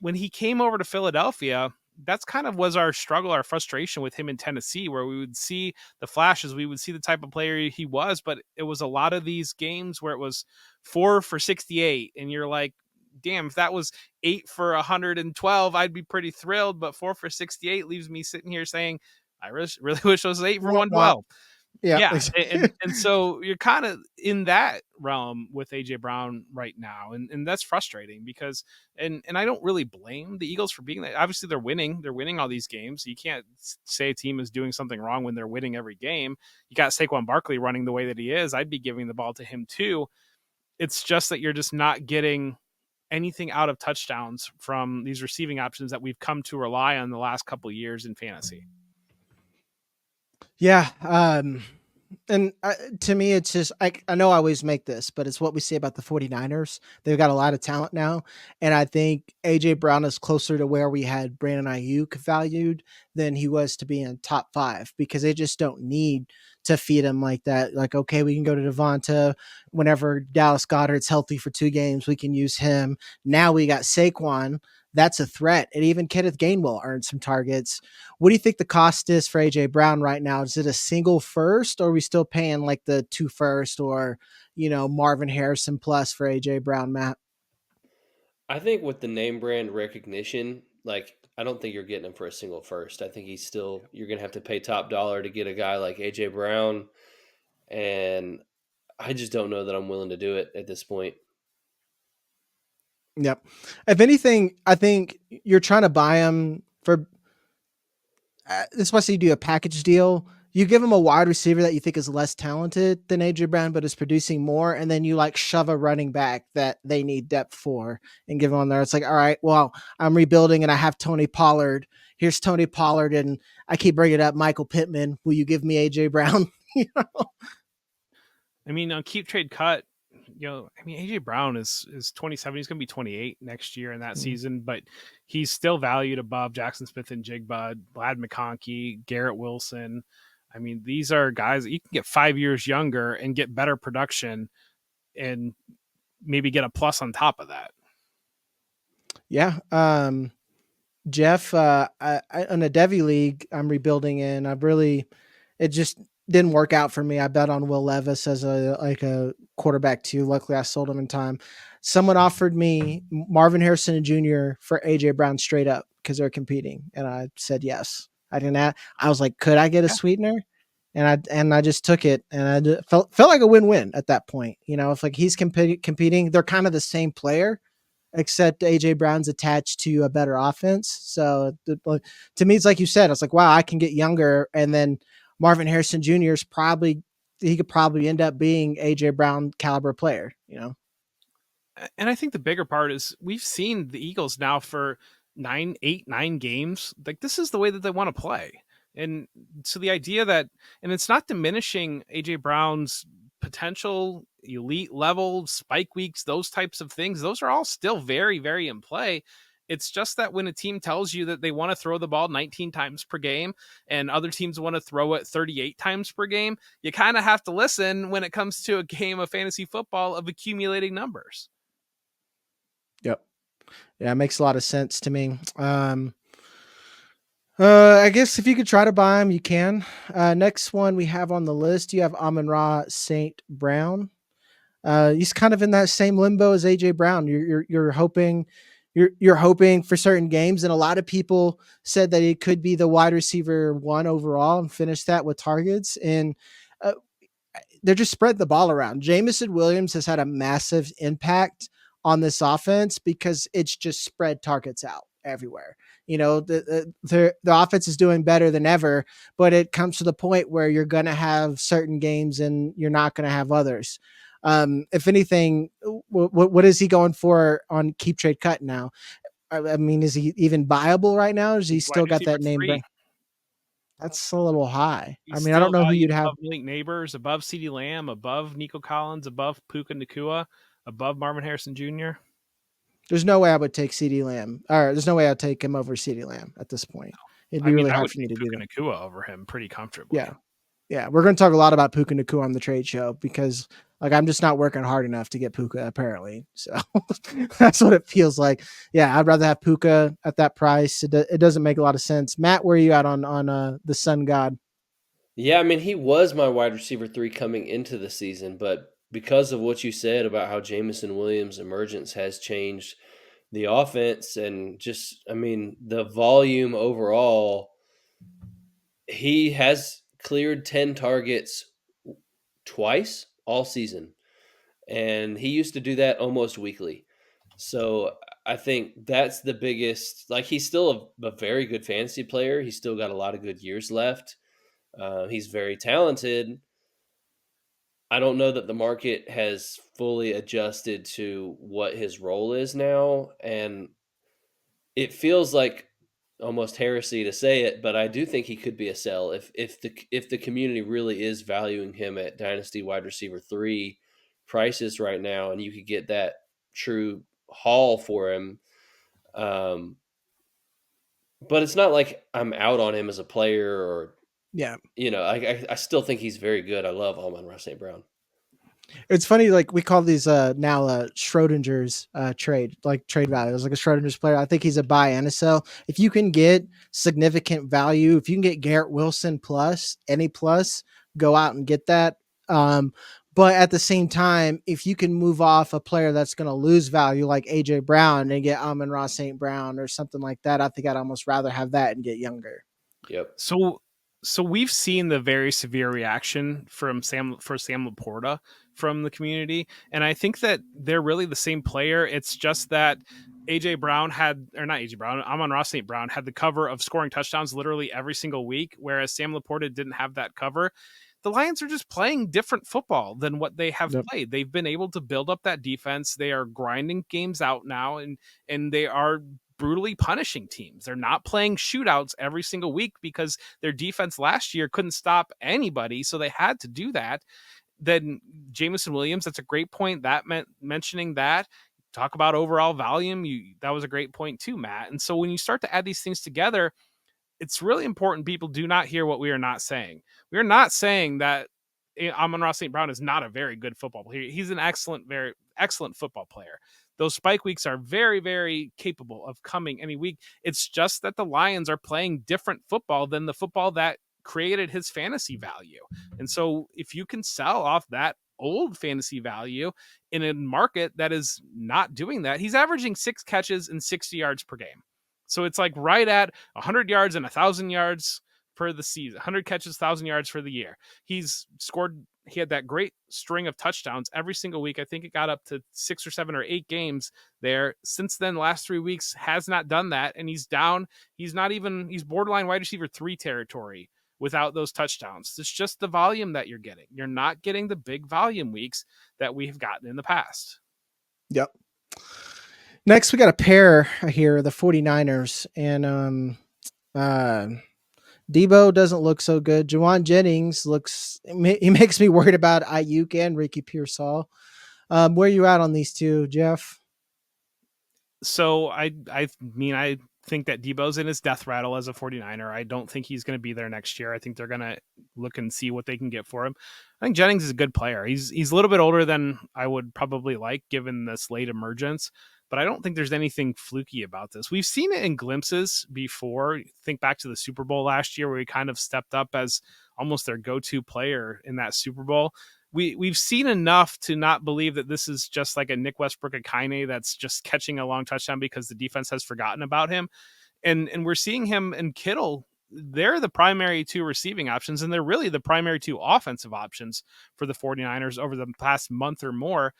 when he came over to Philadelphia. That's kind of was our struggle, our frustration with him in Tennessee, where we would see the flashes, we would see the type of player he was, but it was a lot of these games where it was 4 for 68, and you're like, damn, if that was 8 for 112, I'd be pretty thrilled. But 4 for 68 leaves me sitting here saying, I really wish it was 8 for 112. Yeah. And so you're kind of in that realm with AJ Brown right now. And that's frustrating because, and I don't really blame the Eagles for being that. Obviously they're winning all these games. You can't say a team is doing something wrong when they're winning every game. You got Saquon Barkley running the way that he is. I'd be giving the ball to him too. It's just that you're just not getting anything out of touchdowns from these receiving options that we've come to rely on the last couple of years in fantasy. Yeah. And to me, it's just, I know I always make this, but it's what we say about the 49ers. They've got a lot of talent now. And I think AJ Brown is closer to where we had Brandon Ayuk valued than he was to be in top 5, because they just don't need to feed him like that. Like, okay, we can go to Devonta whenever Dallas Goedert's healthy for 2 games. We can use him. Now we got Saquon. That's a threat. And even Kenneth Gainwell earned some targets. What do you think the cost is for AJ Brown right now? Is it a single first, or are we still paying like the 2 first, or, Marvin Harrison plus for AJ Brown, Matt? I think with the name brand recognition, like, I don't think you're getting him for a single first. I think you're going to have to pay top dollar to get a guy like AJ Brown. And I just don't know that I'm willing to do it at this point. Yep. If anything, I think you're trying to buy him for, this is why you do a package deal. You give him a wide receiver that you think is less talented than AJ Brown, but is producing more. And then you like shove a running back that they need depth for and give him on there. It's like, all right, well, I'm rebuilding and I have Tony Pollard. Here's Tony Pollard. And I keep bringing up Michael Pittman. Will you give me AJ Brown? I mean, on Keep Trade Cut, I mean, AJ Brown is 27. He's going to be 28 next year in that Mm. season, but he's still valued above Jackson Smith and Jigba, Vlad McConkey, Garrett Wilson. I mean, these are guys that you can get 5 years younger and get better production and maybe get a plus on top of that. Yeah. Jeff, in a Devy league I'm rebuilding in, it just didn't work out for me. I bet on Will Levis as a quarterback too. Luckily I sold him in time. Someone offered me Marvin Harrison Jr. for AJ Brown straight up because they're competing. And I said, yes. I was like, could I get a sweetener? And I just took it, and I felt like a win-win at that point. If like he's competing, they're kind of the same player, except AJ Brown's attached to a better offense. So to me, it's like you said, it's like, wow, I can get younger. And then Marvin Harrison Jr. he could probably end up being AJ Brown caliber player, And I think the bigger part is we've seen the Eagles now for 9 games. Like, this is the way that they want to play. And so the idea that, and it's not diminishing AJ Brown's potential, elite level, spike weeks, those types of things, those are all still very, very in play. It's just that when a team tells you that they want to throw the ball 19 times per game and other teams want to throw it 38 times per game, you kind of have to listen when it comes to a game of fantasy football of accumulating numbers. Yep. Yeah, it makes a lot of sense to me. I guess if you could try to buy him, you can. Next one we have on the list, you have Amon-Ra St. Brown. He's kind of in that same limbo as AJ Brown. You're hoping for certain games, and a lot of people said that he could be the wide receiver 1 overall and finish that with targets. And they're just spread the ball around. Jameson Williams has had a massive impact on this offense because it's just spread targets out everywhere. The offense is doing better than ever, but it comes to the point where you're going to have certain games and you're not going to have others. If anything, what is he going for on keep trade cut now? I mean, is he even viable right now? Or is he still got that name? That's a little high. He's I mean, I don't know who you'd have. Above Malik Neighbors, above CeeDee Lamb, above Nico Collins, above Puka Nacua, above Marvin Harrison Jr. There's no way I would take CeeDee Lamb. Or there's no way I'd take him over CeeDee Lamb at this point. It'd be really hard for me to do that. Puka Nacua over him pretty comfortably. Yeah. We're going to talk a lot about Puka Nacua on the trade show because I'm just not working hard enough to get Puka apparently. So that's what it feels like. Yeah. I'd rather have Puka at that price. It doesn't make a lot of sense. Matt, where are you at on the Sun God? Yeah. I mean, he was my wide receiver 3 coming into the season, but because of what you said about how Jameson Williams' emergence has changed the offense and just, I mean, the volume overall, he has cleared 10 targets twice all season. And he used to do that almost weekly. So I think that's the biggest, like, he's still a very good fantasy player. He's still got a lot of good years left. He's very talented. I don't know that the market has fully adjusted to what his role is now. And it feels like almost heresy to say it, but I do think he could be a sell if the community really is valuing him at Dynasty wide receiver 3 prices right now, and you could get that true haul for him. But it's not like I'm out on him as a player, or I still think he's very good. I love Amon-Ra St. Brown. It's funny, like we call these now Schrodinger's trade value. It's like a Schrodinger's player. I think he's a buy and a sell. If you can get significant value, if you can get Garrett Wilson plus, any plus, go out and get that. But at the same time, if you can move off a player that's going to lose value like AJ Brown and get Amon-Ra St. Brown or something like that, I think I'd almost rather have that and get younger. Yep. So we've seen the very severe reaction for Sam Laporta from the community. And I think that they're really the same player. It's just that Amon-Ra St. Brown had the cover of scoring touchdowns literally every single week, whereas Sam Laporta didn't have that cover. The Lions are just playing different football than what they have played. They've been able to build up that defense. They are grinding games out now, and they are brutally punishing teams. They're not playing shootouts every single week because their defense last year couldn't stop anybody, so they had to do that. then Jameson Williams, that's a great point. That meant mentioning that. Talk about overall volume. That was a great point too, Matt. And so when you start to add these things together, it's really important people do not hear what we are not saying. We are not saying that Amon-Ra St. Brown is not a very good football player. He's an very excellent football player. Those spike weeks are very, very capable of coming any week. It's just that the Lions are playing different football than the football that created his fantasy value. And so if you can sell off that old fantasy value in a market that is not doing that, he's averaging 6 catches and 60 yards per game. So it's like right at 100 yards and 1,000 yards for the season, 100 catches, 1,000 yards for the year. He had that great string of touchdowns every single week. I think it got up to 6 or 7 or 8 games there. Since then, last 3 weeks has not done that. And he's down. He's borderline wide receiver 3 territory without those touchdowns. It's just the volume that you're getting. You're not getting the big volume weeks that we have gotten in the past. Yep. Next, we got a pair here, the 49ers, and Deebo doesn't look so good. Jauan Jennings he makes me worried about Ayuk and Ricky Pearsall. Where are you at on these two, Jeff? So I think that Deebo's in his death rattle as a 49er. I don't think he's going to be there next year. I think they're going to look and see what they can get for him. I think Jennings is a good player. He's a little bit older than I would probably like given this late emergence, but I don't think there's anything fluky about this. We've seen it in glimpses before. Think back to the Super Bowl last year where he kind of stepped up as almost their go-to player in that Super Bowl. We've seen enough to not believe that this is just like a Nick Westbrook-Akine that's just catching a long touchdown because the defense has forgotten about him. And we're seeing him and Kittle. They're the primary 2 receiving options, and they're really the primary 2 offensive options for the 49ers over the past month or more.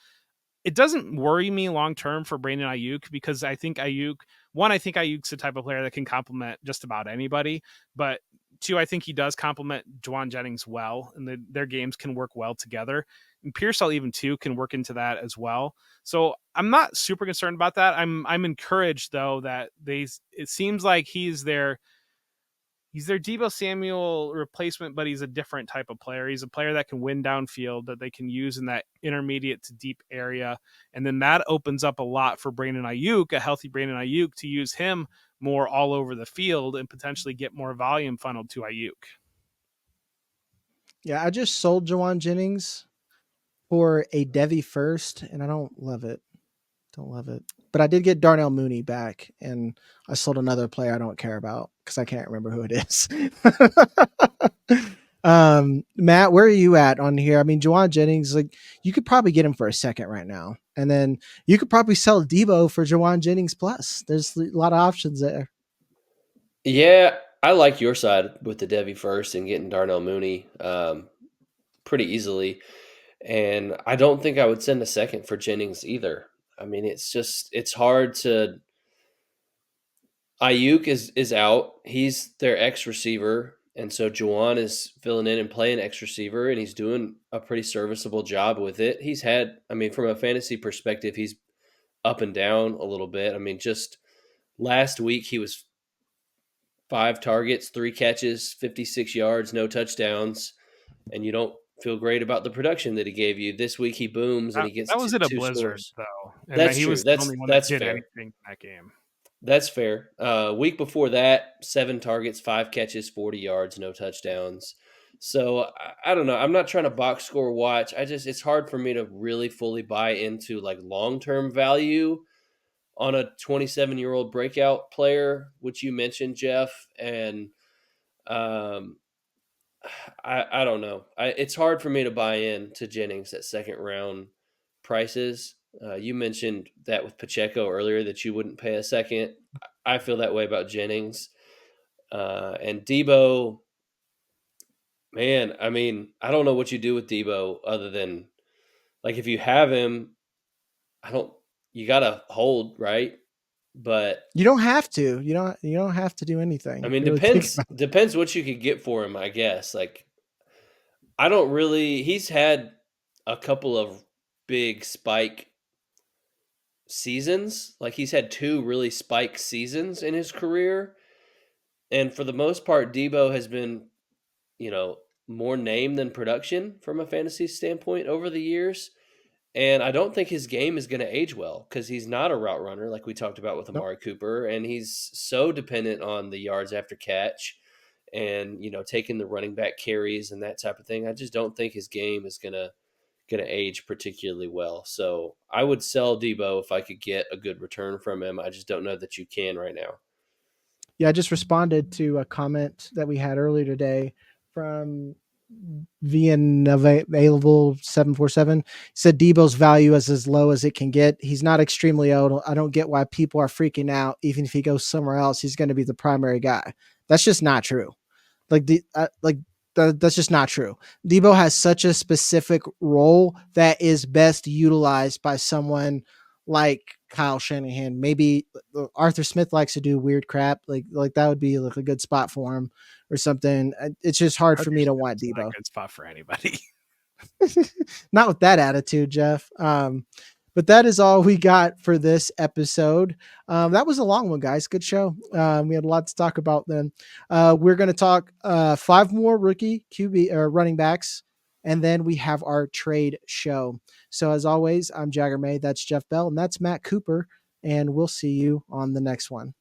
It doesn't worry me long-term for Brandon Ayuk because I think Ayuk's the type of player that can complement just about anybody, but 2, I think he does complement Jauan Jennings well, and their games can work well together. And Pearsall even too can work into that as well. So I'm not super concerned about that. I'm encouraged though that it seems like he's their Deebo Samuel replacement, but he's a different type of player. He's a player that can win downfield, that they can use in that intermediate to deep area. And then that opens up a lot for Brandon Ayuk, a healthy Brandon Ayuk, to use him more all over the field and potentially get more volume funneled to Ayuk. Yeah, I just sold Jauan Jennings for a Devy first, and I don't love it. But I did get Darnell Mooney back, and I sold another player I don't care about because I can't remember who it is. Matt, where are you at on here? I mean, Jauan Jennings, like you could probably get him for a second right now, and then you could probably sell Deebo for Jauan Jennings plus. There's a lot of options there. Yeah, I like your side with the Devy first and getting Darnell Mooney pretty easily. And I don't think I would send a second for Jennings either. I mean, it's hard to. Ayuk is out. He's their X receiver. And so Jauan is filling in and playing X receiver, and he's doing a pretty serviceable job with it. He's had, I mean, from a fantasy perspective, he's up and down a little bit. I mean, just last week he was 5 targets, 3 catches, 56 yards, no touchdowns, and you don't feel great about the production that he gave you. This week he booms and he gets that was in a 2 blizzard scores. though, and That's he true. was the only one that did fair. anything in that game. That's fair. Week before that, 7 targets, 5 catches, 40 yards, no touchdowns. So I don't know. I'm not trying to box score watch. It's hard for me to really fully buy into like long-term value on a 27-year-old breakout player, which you mentioned, Jeff. And I don't know. It's hard for me to buy in to Jennings at second round prices. You mentioned that with Pacheco earlier that you wouldn't pay a second. I feel that way about Jennings. And Deebo, man, I mean, I don't know what you do with Deebo other than like if you have him, you got to hold, right? But You don't have to. You don't have to do anything. I mean, Really think about it. depends what you could get for him, I guess. Like he's had a couple of big spike seasons. Like he's had 2 really spike seasons in his career. And for the most part, Deebo has been, more name than production from a fantasy standpoint over the years. And I don't think his game is going to age well because he's not a route runner like we talked about with Nope. Amari Cooper. And he's so dependent on the yards after catch and, taking the running back carries and that type of thing. I just don't think his game is going to age particularly well. So I would sell Deebo if I could get a good return from him. I just don't know that you can right now. Yeah, I just responded to a comment that we had earlier today from VN Available 747. He said Debo's value is as low as it can get. He's not extremely old. I don't get why people are freaking out. Even if he goes somewhere else, he's going to be the primary guy. That's just not true. That's just not true. Deebo has such a specific role that is best utilized by someone like Kyle Shanahan. Maybe Arthur Smith likes to do weird crap. Like that would be like a good spot for him or something. It's just hard for me to want It's not Deebo. a good spot for anybody. Not with that attitude, Jeff. But that is all we got for this episode. That was a long one, guys. Good show. We had a lot to talk about then. We're going to talk 5 more rookie QB or running backs, and then we have our trade show. So as always, I'm Jagger May. That's Jeff Bell, and that's Matt Cooper. And we'll see you on the next one.